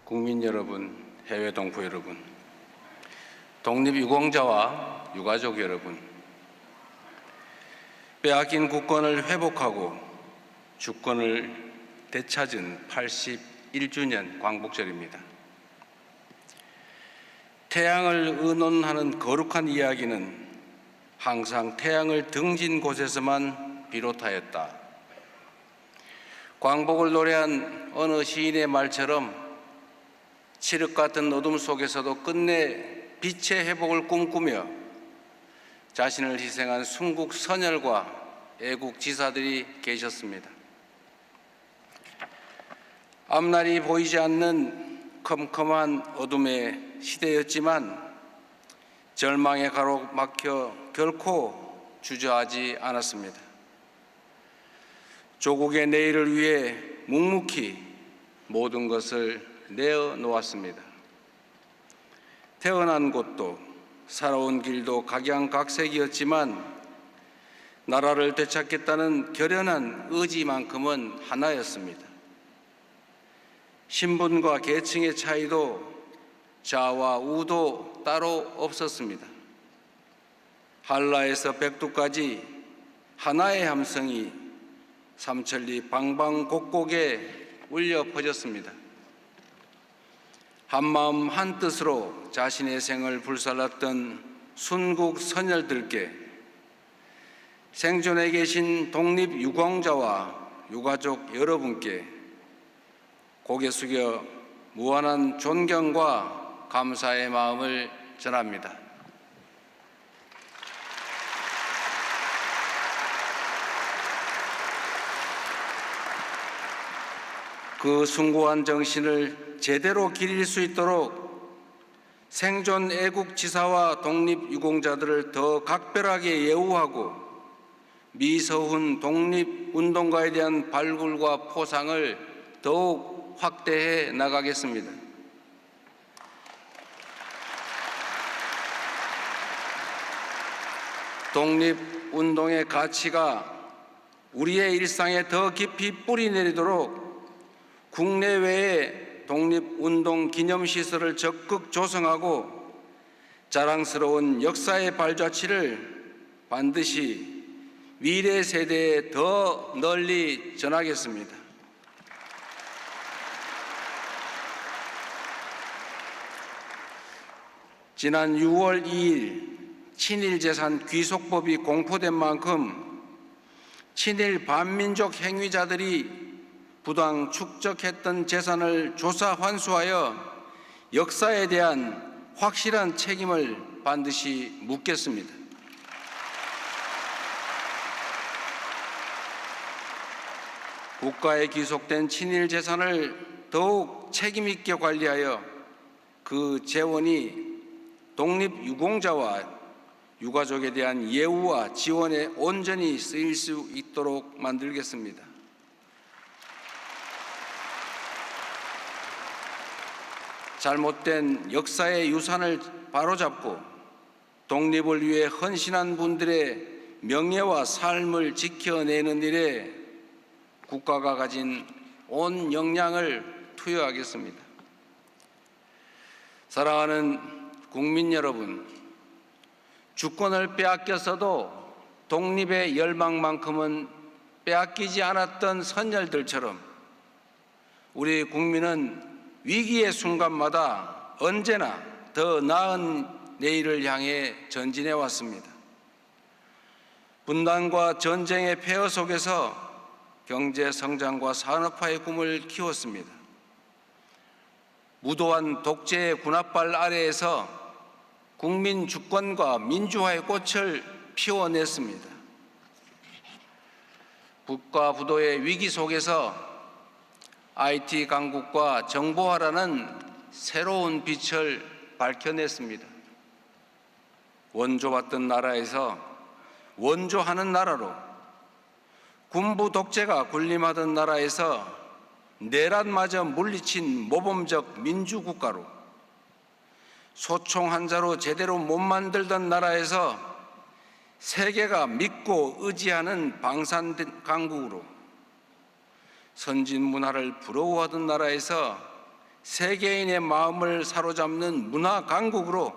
국민 여러분, 해외 동포 여러분, 독립유공자와 유가족 여러분, 빼앗긴 국권을 회복하고 주권을 되찾은 81주년 광복절입니다. 태양을 의논하는 거룩한 이야기는 항상 태양을 등진 곳에서만 비롯하였다. 광복을 노래한 어느 시인의 말처럼 칠흑 같은 어둠 속에서도 끝내 빛의 회복을 꿈꾸며 자신을 희생한 순국 선열과 애국 지사들이 계셨습니다. 앞날이 보이지 않는 컴컴한 어둠의 시대였지만 절망에 가로막혀 결코 주저하지 않았습니다. 조국의 내일을 위해 묵묵히 모든 것을 내어놓았습니다. 태어난 곳도 살아온 길도 각양각색이었지만 나라를 되찾겠다는 결연한 의지만큼은 하나였습니다. 신분과 계층의 차이도 좌와 우도 따로 없었습니다. 한라에서 백두까지 하나의 함성이 삼천리 방방곡곡에 울려 퍼졌습니다. 한마음 한뜻으로 자신의 생을 불살랐던 순국 선열들께 생존해 계신 독립유공자와 유가족 여러분께 고개 숙여 무한한 존경과 감사의 마음을 전합니다. 그 숭고한 정신을 제대로 기릴 수 있도록 생존 애국 지사와 독립유공자들을 더 각별하게 예우하고 미서훈 독립운동가에 대한 발굴과 포상을 더욱 확대해 나가겠습니다. 독립운동의 가치가 우리의 일상에 더 깊이 뿌리 내리도록 국내외에 독립운동 기념시설을 적극 조성하고 자랑스러운 역사의 발자취를 반드시 미래 세대에 더 널리 전하겠습니다. 지난 6월 2일 친일재산 귀속법이 공포된 만큼 친일 반민족 행위자들이 부당 축적했던 재산을 조사 환수하여 역사에 대한 확실한 책임을 반드시 묻겠습니다. 국가에 귀속된 친일 재산을 더욱 책임 있게 관리하여 그 재원이 독립유공자와 유가족에 대한 예우와 지원에 온전히 쓰일 수 있도록 만들겠습니다. 잘못된 역사의 유산을 바로잡고 독립을 위해 헌신한 분들의 명예와 삶을 지켜내는 일에 국가가 가진 온 역량을 투여하겠습니다. 사랑하는 국민 여러분, 주권을 빼앗겼어도 독립의 열망만큼은 빼앗기지 않았던 선열들처럼 우리 국민은 위기의 순간마다 언제나 더 나은 내일을 향해 전진해 왔습니다. 분단과 전쟁의 폐허 속에서 경제 성장과 산업화의 꿈을 키웠습니다. 무도한 독재의 군합발 아래에서 국민 주권과 민주화의 꽃을 피워냈습니다. 북과 부도의 위기 속에서 IT 강국과 정보화라는 새로운 빛을 밝혀냈습니다. 원조받던 나라에서 원조하는 나라로, 군부 독재가 군림하던 나라에서 내란마저 물리친 모범적 민주국가로, 소총 한자로 제대로 못 만들던 나라에서 세계가 믿고 의지하는 방산 강국으로, 선진 문화를 부러워하던 나라에서 세계인의 마음을 사로잡는 문화 강국으로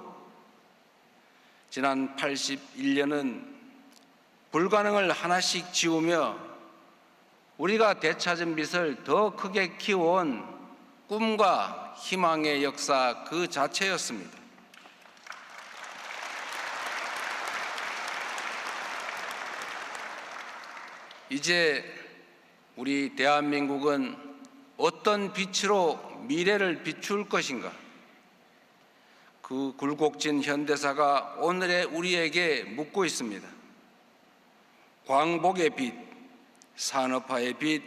지난 81년은 불가능을 하나씩 지우며 우리가 되찾은 빛을 더 크게 키워온 꿈과 희망의 역사 그 자체였습니다. 이제 우리 대한민국은 어떤 빛으로 미래를 비출 것인가? 그 굴곡진 현대사가 오늘의 우리에게 묻고 있습니다. 광복의 빛, 산업화의 빛,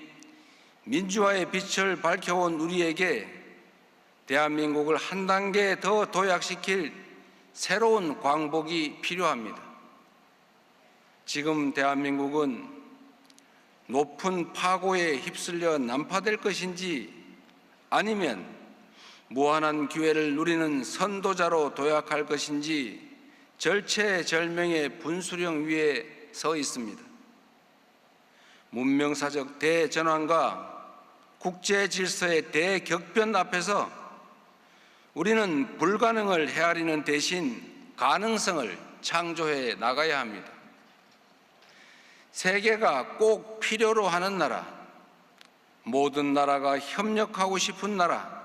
민주화의 빛을 밝혀온 우리에게 대한민국을 한 단계 더 도약시킬 새로운 광복이 필요합니다. 지금 대한민국은 높은 파고에 휩쓸려 난파될 것인지 아니면 무한한 기회를 누리는 선도자로 도약할 것인지 절체절명의 분수령 위에 서 있습니다. 문명사적 대전환과 국제 질서의 대격변 앞에서 우리는 불가능을 헤아리는 대신 가능성을 창조해 나가야 합니다. 세계가 꼭 필요로 하는 나라, 모든 나라가 협력하고 싶은 나라,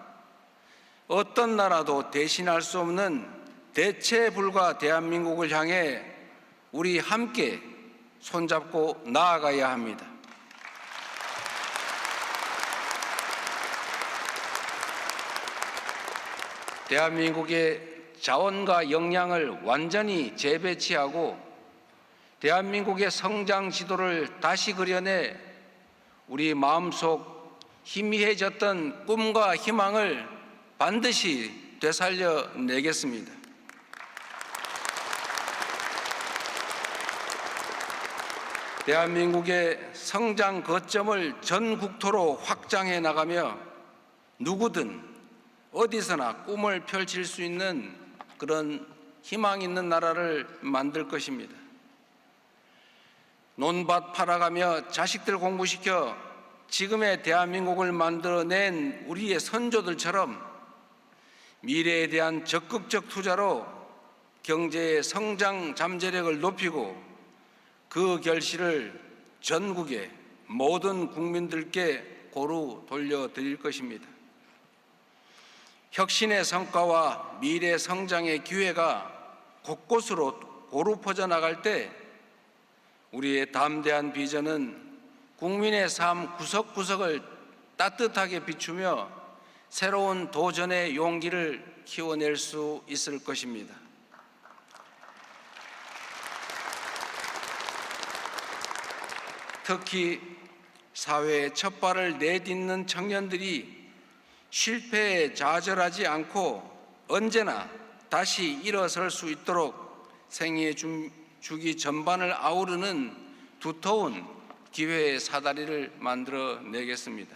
어떤 나라도 대신할 수 없는 대체 불가 대한민국을 향해 우리 함께 손잡고 나아가야 합니다. 대한민국의 자원과 역량을 완전히 재배치하고 대한민국의 성장 지도를 다시 그려내 우리 마음속 희미해졌던 꿈과 희망을 반드시 되살려내겠습니다. 대한민국의 성장 거점을 전 국토로 확장해 나가며 누구든 어디서나 꿈을 펼칠 수 있는 그런 희망 있는 나라를 만들 것입니다. 논밭 팔아가며 자식들 공부시켜 지금의 대한민국을 만들어낸 우리의 선조들처럼 미래에 대한 적극적 투자로 경제의 성장 잠재력을 높이고 그 결실을 전국의 모든 국민들께 고루 돌려드릴 것입니다. 혁신의 성과와 미래 성장의 기회가 곳곳으로 고루 퍼져나갈 때 우리의 담대한 비전은 국민의 삶 구석구석을 따뜻하게 비추며 새로운 도전의 용기를 키워낼 수 있을 것입니다. 특히 사회의 첫 발을 내딛는 청년들이 실패에 좌절하지 않고 언제나 다시 일어설 수 있도록 생애의 주기 전반을 아우르는 두터운 기회의 사다리를 만들어내겠습니다.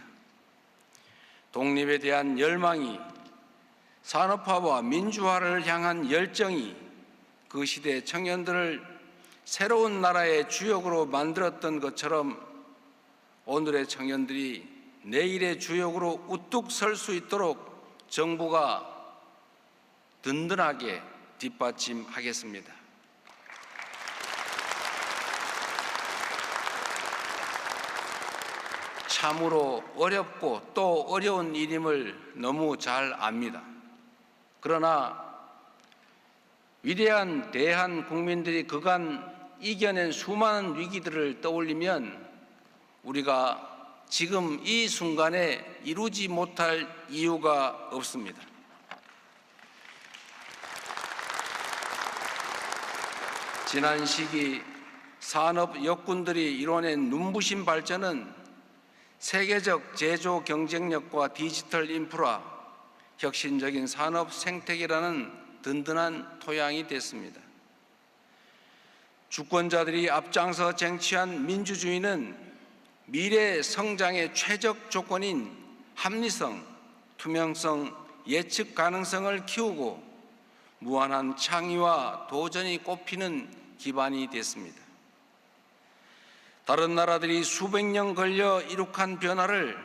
독립에 대한 열망이, 산업화와 민주화를 향한 열정이 그 시대 청년들을 새로운 나라의 주역으로 만들었던 것처럼 오늘의 청년들이 내일의 주역으로 우뚝 설 수 있도록 정부가 든든하게 뒷받침하겠습니다. 참으로 어렵고 또 어려운 일임을 너무 잘 압니다. 그러나 위대한 대한 국민들이 그간 이겨낸 수많은 위기들을 떠올리면 우리가 지금 이 순간에 이루지 못할 이유가 없습니다. 지난 시기 산업 역군들이 이뤄낸 눈부신 발전은 세계적 제조 경쟁력과 디지털 인프라, 혁신적인 산업 생태계라는 든든한 토양이 됐습니다. 주권자들이 앞장서 쟁취한 민주주의는 미래 성장의 최적 조건인 합리성, 투명성, 예측 가능성을 키우고 무한한 창의와 도전이 꽃피는 기반이 됐습니다. 다른 나라들이 수백 년 걸려 이룩한 변화를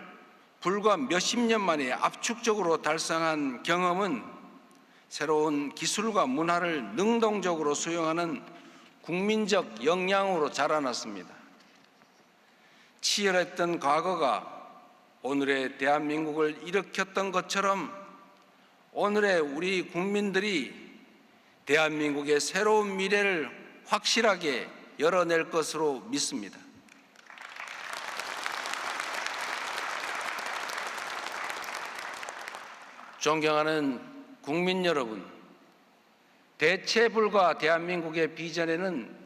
불과 몇십 년 만에 압축적으로 달성한 경험은 새로운 기술과 문화를 능동적으로 수용하는 국민적 역량으로 자라났습니다. 치열했던 과거가 오늘의 대한민국을 일으켰던 것처럼 오늘의 우리 국민들이 대한민국의 새로운 미래를 확실하게 열어낼 것으로 믿습니다. 존경하는 국민 여러분, 대체불가 대한민국의 비전에는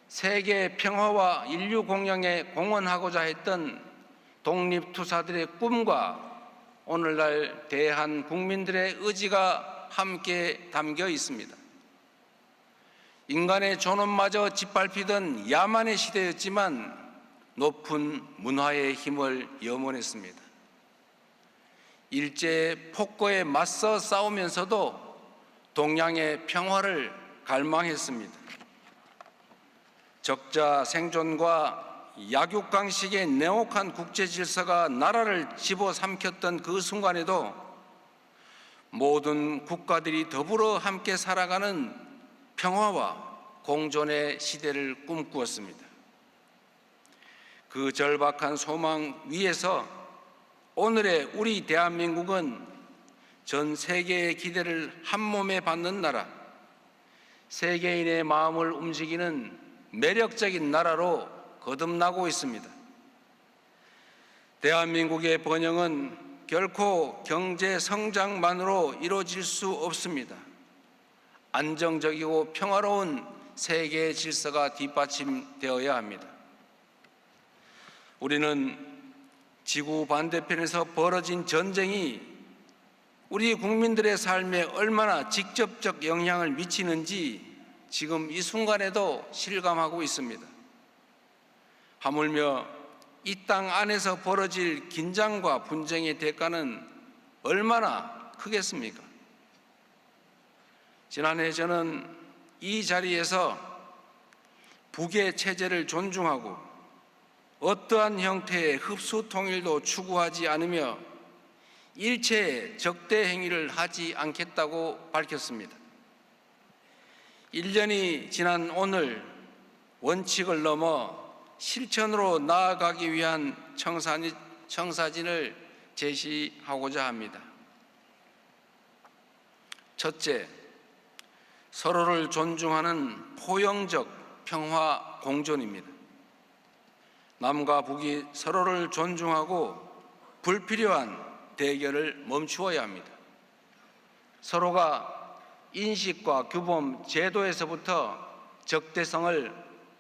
세계 평화와 인류 공영에 공헌하고자 했던 독립투사들의 꿈과 오늘날 대한 국민들의 의지가 함께 담겨 있습니다. 인간의 존엄마저 짓밟히던 야만의 시대였지만 높은 문화의 힘을 염원했습니다. 일제의 폭거에 맞서 싸우면서도 동양의 평화를 갈망했습니다. 적자 생존과 약육강식의 냉혹한 국제질서가 나라를 집어삼켰던 그 순간에도 모든 국가들이 더불어 함께 살아가는 평화와 공존의 시대를 꿈꾸었습니다. 그 절박한 소망 위에서 오늘의 우리 대한민국은 전 세계의 기대를 한몸에 받는 나라, 세계인의 마음을 움직이는 매력적인 나라로 거듭나고 있습니다. 대한민국의 번영은 결코 경제 성장만으로 이루어질 수 없습니다. 안정적이고 평화로운 세계의 질서가 뒷받침되어야 합니다. 우리는 지구 반대편에서 벌어진 전쟁이 우리 국민들의 삶에 얼마나 직접적 영향을 미치는지 지금 이 순간에도 실감하고 있습니다. 하물며 이 땅 안에서 벌어질 긴장과 분쟁의 대가는 얼마나 크겠습니까? 지난해 저는 이 자리에서 북의 체제를 존중하고 어떠한 형태의 흡수 통일도 추구하지 않으며 일체의 적대 행위를 하지 않겠다고 밝혔습니다. 1년이 지난 오늘 원칙을 넘어 실천으로 나아가기 위한 청사진을 제시하고자 합니다. 첫째, 서로를 존중하는 포용적 평화 공존입니다. 남과 북이 서로를 존중하고 불필요한 대결을 멈추어야 합니다. 서로가 인식과 규범, 제도에서부터 적대성을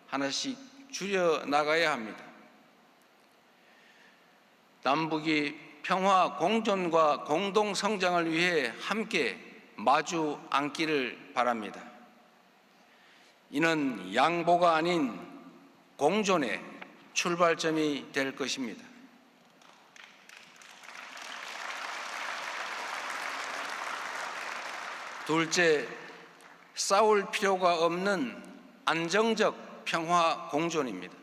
하나씩 줄여나가야 합니다. 남북이 평화 공존과 공동 성장을 위해 함께 마주 앉기를 바랍니다. 이는 양보가 아닌 공존의 출발점이 될 것입니다. 둘째, 싸울 필요가 없는 안정적 평화 공존입니다.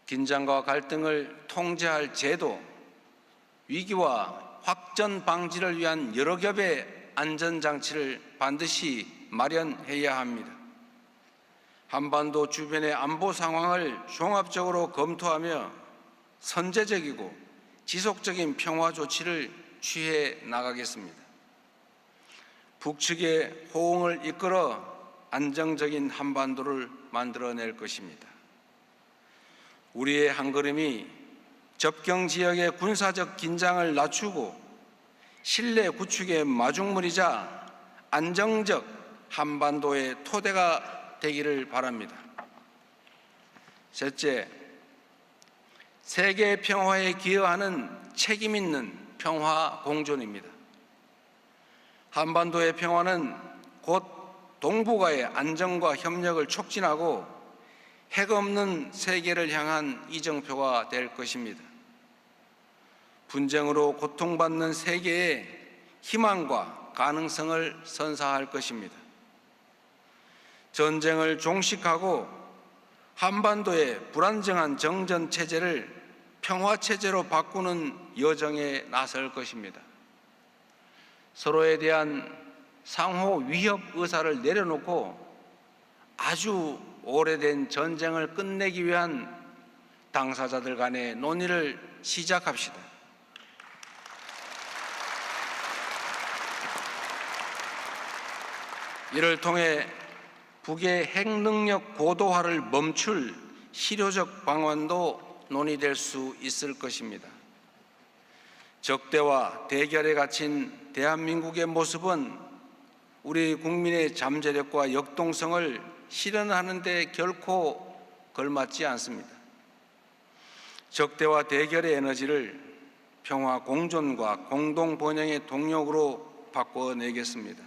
긴장과 갈등을 통제할 제도, 위기와 확전 방지를 위한 여러 겹의 안전장치를 반드시 마련해야 합니다. 한반도 주변의 안보 상황을 종합적으로 검토하며 선제적이고 지속적인 평화 조치를 취해 나가겠습니다. 북측의 호응을 이끌어 안정적인 한반도를 만들어낼 것입니다. 우리의 한걸음이 접경 지역의 군사적 긴장을 낮추고 신뢰 구축의 마중물이자 안정적 한반도의 토대가 되기를 바랍니다. 셋째, 세계 평화에 기여하는 책임 있는 평화 공존입니다. 한반도의 평화는 곧 동북아의 안정과 협력을 촉진하고 핵 없는 세계를 향한 이정표가 될 것입니다. 분쟁으로 고통받는 세계에 희망과 가능성을 선사할 것입니다. 전쟁을 종식하고 한반도의 불안정한 정전 체제를 평화 체제로 바꾸는 여정에 나설 것입니다. 서로에 대한 상호 위협 의사를 내려놓고 아주 오래된 전쟁을 끝내기 위한 당사자들 간의 논의를 시작합시다. 이를 통해 북의 핵능력 고도화를 멈출 실효적 방안도 논의될 수 있을 것입니다. 적대와 대결에 갇힌 대한민국의 모습은 우리 국민의 잠재력과 역동성을 실현하는 데 결코 걸맞지 않습니다. 적대와 대결의 에너지를 평화 공존과 공동 번영의 동력으로 바꿔내겠습니다.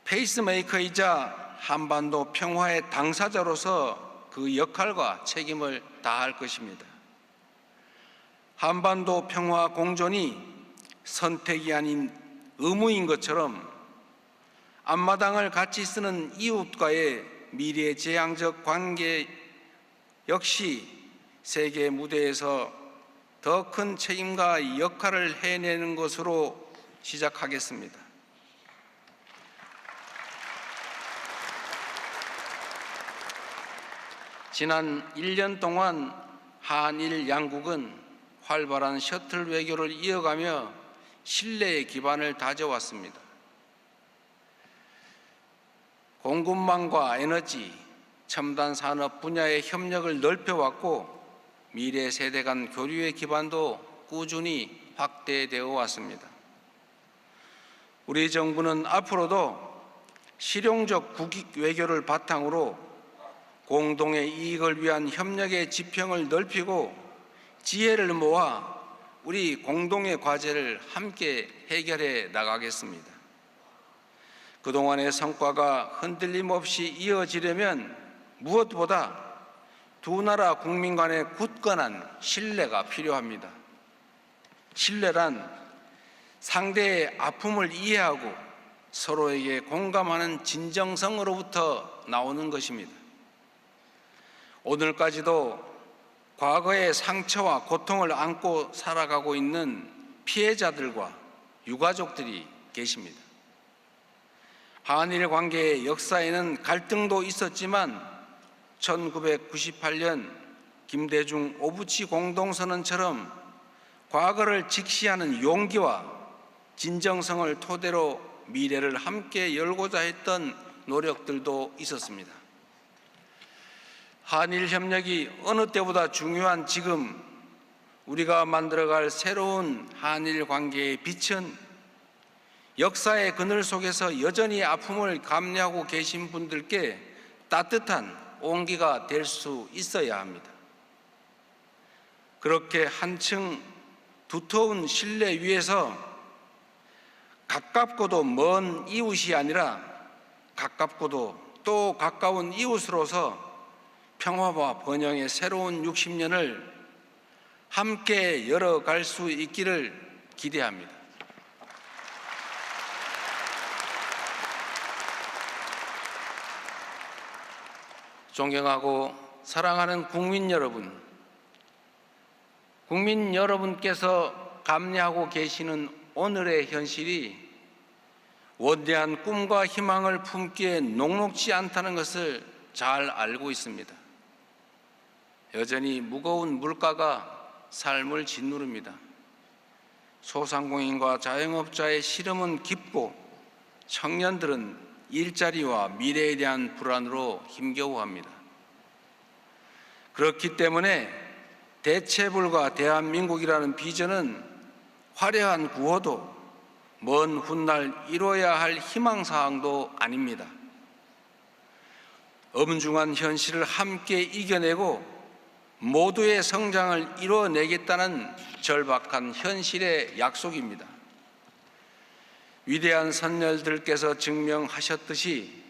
페이스메이커이자 한반도 평화의 당사자로서 그 역할과 책임을 다할 것입니다. 한반도 평화 공존이 선택이 아닌 의무인 것처럼 앞마당을 같이 쓰는 이웃과의 미래지향적 관계 역시 세계 무대에서 더 큰 책임과 역할을 해내는 것으로 시작하겠습니다. 지난 1년 동안 한일 양국은 활발한 셔틀 외교를 이어가며 신뢰의 기반을 다져왔습니다. 공급망과 에너지, 첨단 산업 분야의 협력을 넓혀왔고 미래 세대 간 교류의 기반도 꾸준히 확대되어 왔습니다. 우리 정부는 앞으로도 실용적 국익 외교를 바탕으로 공동의 이익을 위한 협력의 지평을 넓히고 지혜를 모아 우리 공동의 과제를 함께 해결해 나가겠습니다. 그동안의 성과가 흔들림 없이 이어지려면 무엇보다 두 나라 국민 간의 굳건한 신뢰가 필요합니다. 신뢰란 상대의 아픔을 이해하고 서로에게 공감하는 진정성으로부터 나오는 것입니다. 오늘까지도 과거의 상처와 고통을 안고 살아가고 있는 피해자들과 유가족들이 계십니다. 한일 관계의 역사에는 갈등도 있었지만 1998년 김대중 오부치 공동선언처럼 과거를 직시하는 용기와 진정성을 토대로 미래를 함께 열고자 했던 노력들도 있었습니다. 한일 협력이 어느 때보다 중요한 지금 우리가 만들어갈 새로운 한일 관계의 빛은 역사의 그늘 속에서 여전히 아픔을 감내하고 계신 분들께 따뜻한 온기가 될 수 있어야 합니다. 그렇게 한층 두터운 신뢰 위에서 가깝고도 먼 이웃이 아니라 가깝고도 또 가까운 이웃으로서 평화와 번영의 새로운 60년을 함께 열어갈 수 있기를 기대합니다. 존경하고 사랑하는 국민 여러분께서 감내하고 계시는 오늘의 현실이 원대한 꿈과 희망을 품기에 녹록지 않다는 것을 잘 알고 있습니다. 여전히 무거운 물가가 삶을 짓누릅니다. 소상공인과 자영업자의 시름은 깊고 청년들은 일자리와 미래에 대한 불안으로 힘겨워합니다. 그렇기 때문에 대체불가 대한민국이라는 비전은 화려한 구호도 먼 훗날 이뤄야 할 희망사항도 아닙니다. 엄중한 현실을 함께 이겨내고 모두의 성장을 이뤄내겠다는 절박한 현실의 약속입니다. 위대한 선열들께서 증명하셨듯이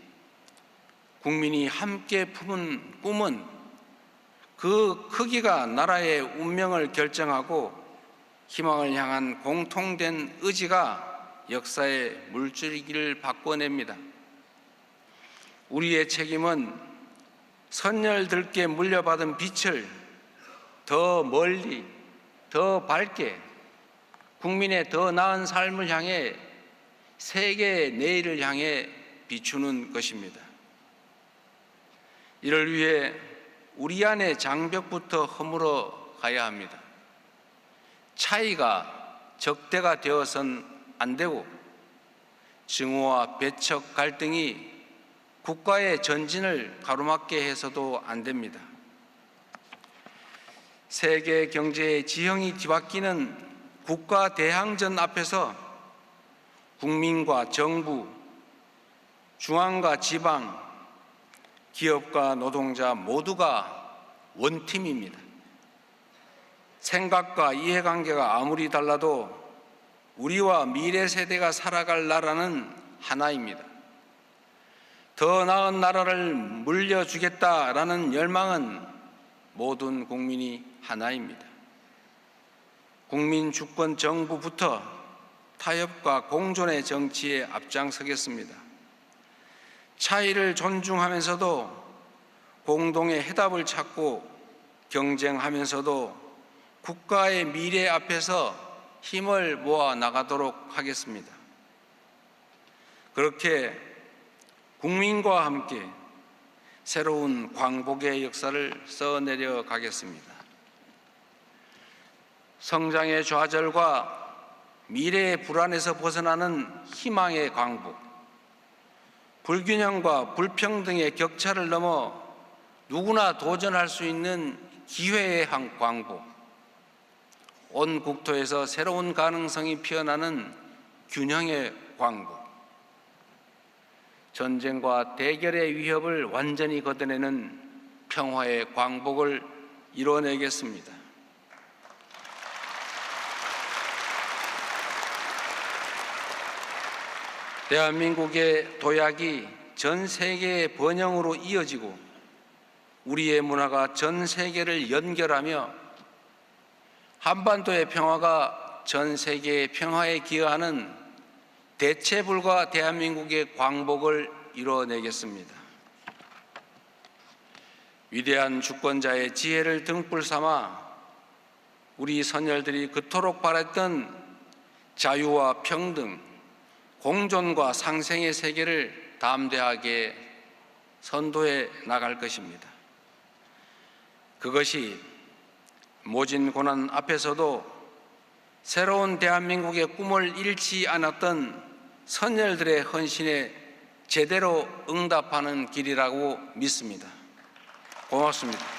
국민이 함께 품은 꿈은 그 크기가 나라의 운명을 결정하고 희망을 향한 공통된 의지가 역사의 물줄기를 바꿔냅니다. 우리의 책임은 선열들께 물려받은 빛을 더 멀리 더 밝게 국민의 더 나은 삶을 향해 세계의 내일을 향해 비추는 것입니다. 이를 위해 우리 안의 장벽부터 허물어 가야 합니다. 차이가 적대가 되어선 안 되고 증오와 배척 갈등이 국가의 전진을 가로막게 해서도 안 됩니다. 세계 경제의 지형이 뒤바뀌는 국가 대항전 앞에서 국민과 정부, 중앙과 지방, 기업과 노동자 모두가 원팀입니다. 생각과 이해관계가 아무리 달라도 우리와 미래 세대가 살아갈 나라는 하나입니다. 더 나은 나라를 물려주겠다라는 열망은 모든 국민이 하나입니다. 국민 주권 정부부터 타협과 공존의 정치에 앞장서겠습니다. 차이를 존중하면서도 공동의 해답을 찾고 경쟁하면서도 국가의 미래 앞에서 힘을 모아 나가도록 하겠습니다. 그렇게 국민과 함께 새로운 광복의 역사를 써내려 가겠습니다. 성장의 좌절과 미래의 불안에서 벗어나는 희망의 광복, 불균형과 불평등의 격차를 넘어 누구나 도전할 수 있는 기회의 광복, 온 국토에서 새로운 가능성이 피어나는 균형의 광복, 전쟁과 대결의 위협을 완전히 걷어내는 평화의 광복을 이뤄내겠습니다. 대한민국의 도약이 전 세계의 번영으로 이어지고 우리의 문화가 전 세계를 연결하며 한반도의 평화가 전 세계의 평화에 기여하는 대체불가 대한민국의 광복을 이뤄내겠습니다. 위대한 주권자의 지혜를 등불 삼아 우리 선열들이 그토록 바랬던 자유와 평등, 공존과 상생의 세계를 담대하게 선도해 나갈 것입니다. 그것이 모진 고난 앞에서도 새로운 대한민국의 꿈을 잃지 않았던 선열들의 헌신에 제대로 응답하는 길이라고 믿습니다. 고맙습니다.